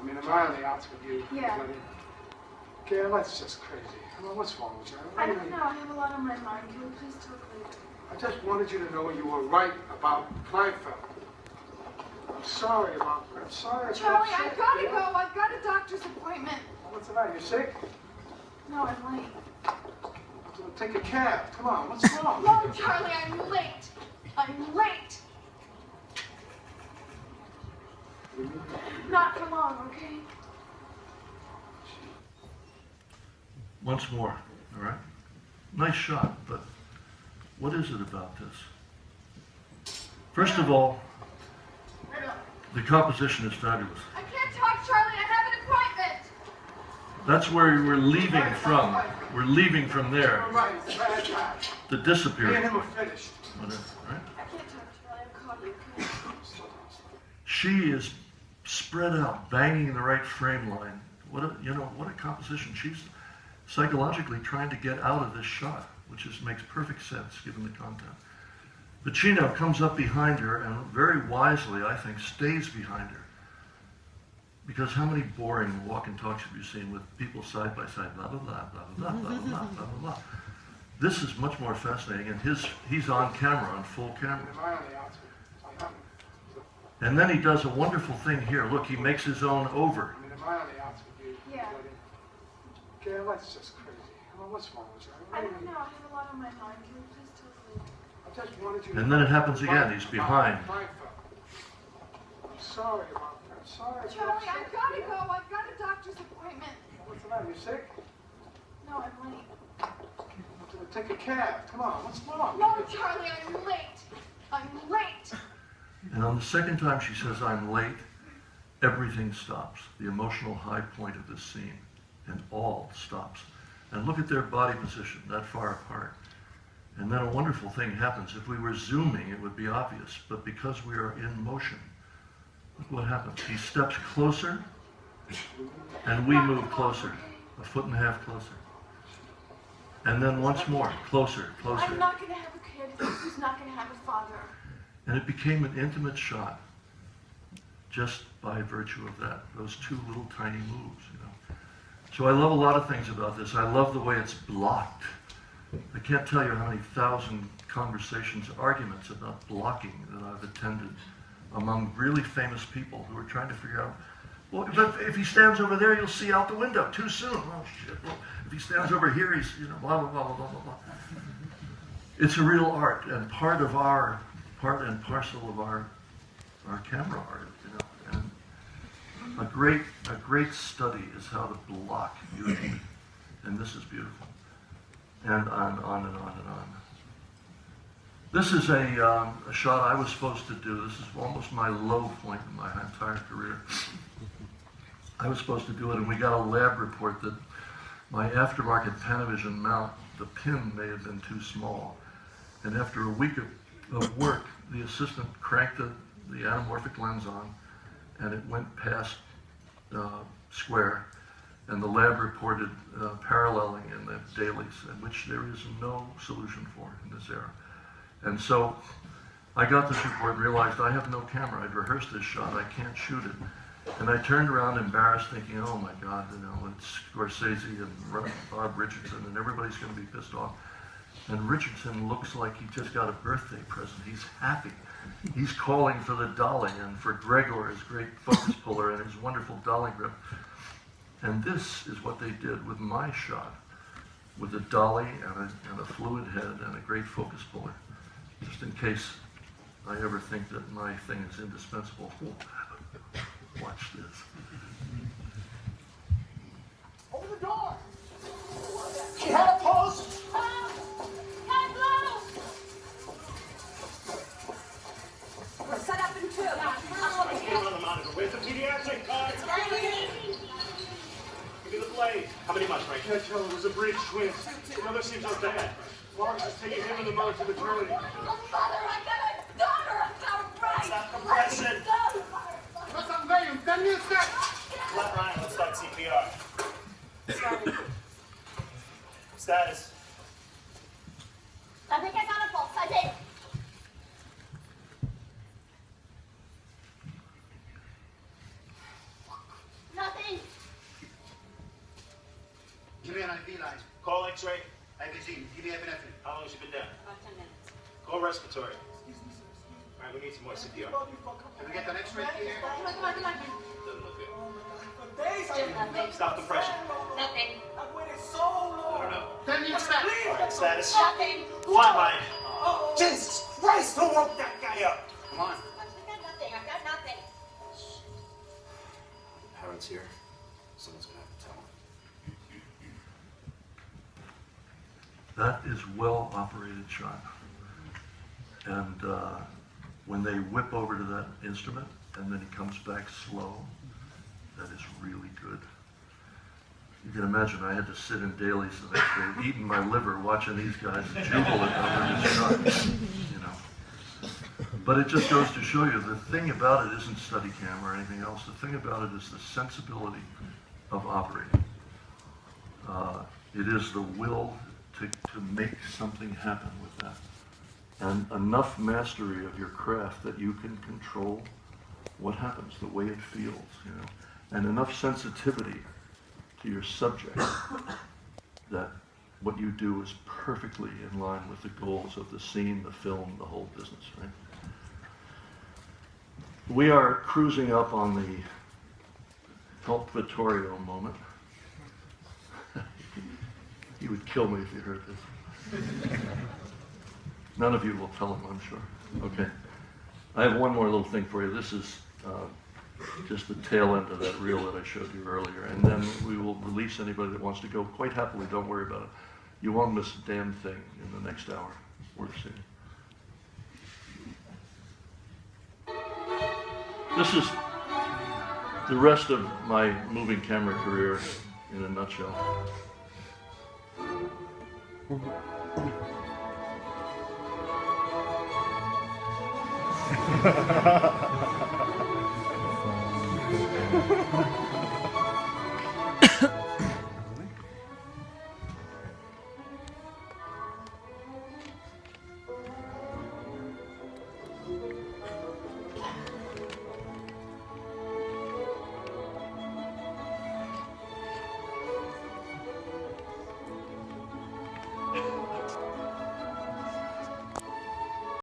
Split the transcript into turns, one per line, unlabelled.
I mean, am I on the outs with you?
Yeah.
Gail, that's just crazy. I mean, what's wrong with you?
I don't know. I have a lot on my mind. Can we please talk later?
I just wanted you to know you were right about Kleinfeld. I'm sorry about her. I'm sorry.
Charlie, I've got to go. I've got a doctor's appointment.
What's the matter? You sick?
No, I'm late.
So take a cab. Come on. What's wrong?
No, Charlie, I'm late. I'm late. Not for long, okay?
Once more, all right? Nice shot, but what is it about this? First of all, the composition is fabulous.
I can't talk, Charlie. I have an appointment.
That's where we're leaving from. We're leaving from there to disappear.
Me and him are finished.
Whatever, right?
I can't talk, Charlie. I'm caught.
She is spread out, banging the right frame line. What a composition. She's psychologically trying to get out of this shot, which makes perfect sense given the content. Pacino comes up behind her and very wisely, I think, stays behind her. Because how many boring walk and talks have you seen with people side by side, blah, blah, blah, blah, blah, blah, blah, blah, blah, blah, blah. This is much more fascinating, and he's on camera, on full camera. And then he does a wonderful thing here. Look, he makes his own over.
I mean, am I on the outs with you?
Yeah.
Gail, that's just crazy. I mean, what's wrong with you?
I don't know. I have a lot on my mind. Can we please talk later?
I just wanted you to
And then it happens again. He's behind.
I'm sorry about that. I'm sorry.
Charlie, I've got to go. I've got a doctor's appointment.
What's the matter? You sick?
No, I'm late.
So take a cab. Come on. What's wrong?
No, Charlie, I'm late. I'm late.
And on the second time she says, I'm late, everything stops. The emotional high point of this scene. And all stops. And look at their body position, that far apart. And then a wonderful thing happens. If we were zooming, it would be obvious. But because we are in motion, look what happens. He steps closer, and we move closer, a foot and a half closer. And then once more, closer, closer.
I'm not going to have a kid who's not going to have a father.
And it became an intimate shot just by virtue of that, those two little tiny moves, you know. So I love a lot of things about this. I love the way it's blocked. I can't tell you how many thousand conversations, arguments about blocking that I've attended among really famous people who are trying to figure out, well, but if he stands over there, you'll see out the window too soon. Oh, shit. Well, if he stands over here, he's, you know, blah, blah, blah, blah, blah, blah. It's a real art, and part and parcel of our camera art, you know. And a great study is how to block beautifully, and this is beautiful. And on and on and on. This is a shot I was supposed to do. This is almost my low point in my entire career. I was supposed to do it, and we got a lab report that my aftermarket Panavision mount, the pin may have been too small. And after a week of work, the assistant cranked the anamorphic lens on, and it went past square. And the lab reported paralleling in the dailies, which there is no solution for in this era. And so I got this report and realized I have no camera. I'd rehearsed this shot. I can't shoot it. And I turned around embarrassed, thinking, oh my God, you know, it's Scorsese and Bob Richardson, and everybody's going to be pissed off. And Richardson looks like he just got a birthday present. He's happy. He's calling for the dolly and for Gregor, his great focus puller, and his wonderful dolly grip. And this is what they did with my shot, with a dolly and a fluid head and a great focus puller, just in case I ever think that my thing is indispensable. Watch this.
Open the door! She had a pulse!
We're set up in two.
Where's the pediatric card? Give me the blade. How many months, right?
I can't tell. It was a bridge twin.
The mother seems so bad.
Well, just taking him and the mother to maternity.
Oh, Mother, I got a daughter. I got a right.
Stop compression.
What's up, William? 10 minutes back.
Flat line. Let's start CPR. Status.
I think I got a pulse. I did. No,
Give me an IV line. Call X-ray. IVG. Give me epinephrine. How long has she been down?
About 10 minutes.
Call respiratory. All right, we need some more CPR. Can we get that X-ray here?
Come on, come on, come on.
Doesn't look good.
Still nothing.
Stop the pressure.
Nothing.
I don't know.
Then you expect.
All right, status.
Nothing.
Flatline.
Jesus Christ, who woke that guy up?
Come on.
I got nothing. I got nothing.
Parents here. Someone's gonna have to tell them.
That is well operated shot. And when they whip over to that instrument and then he comes back slow, that is really good. You can imagine I had to sit in dailies the next day, eating my liver, watching these guys jubilant over this shot, you know. But it just goes to show you the thing about it isn't Steadicam or anything else. The thing about it is the sensibility of operating. It is the will to make something happen with that. And enough mastery of your craft that you can control what happens, the way it feels, you know. And enough sensitivity to your subject that what you do is perfectly in line with the goals of the scene, the film, the whole business, right? We are cruising up on the Help Vittorio moment. He would kill me if he heard this. None of you will tell him, I'm sure. Okay. I have one more little thing for you. This is just the tail end of that reel that I showed you earlier. And then we will release anybody that wants to go quite happily. Don't worry about it. You won't miss a damn thing in the next hour. Worth seeing. This is the rest of my moving camera career in a nutshell.
Ha ha ha ha.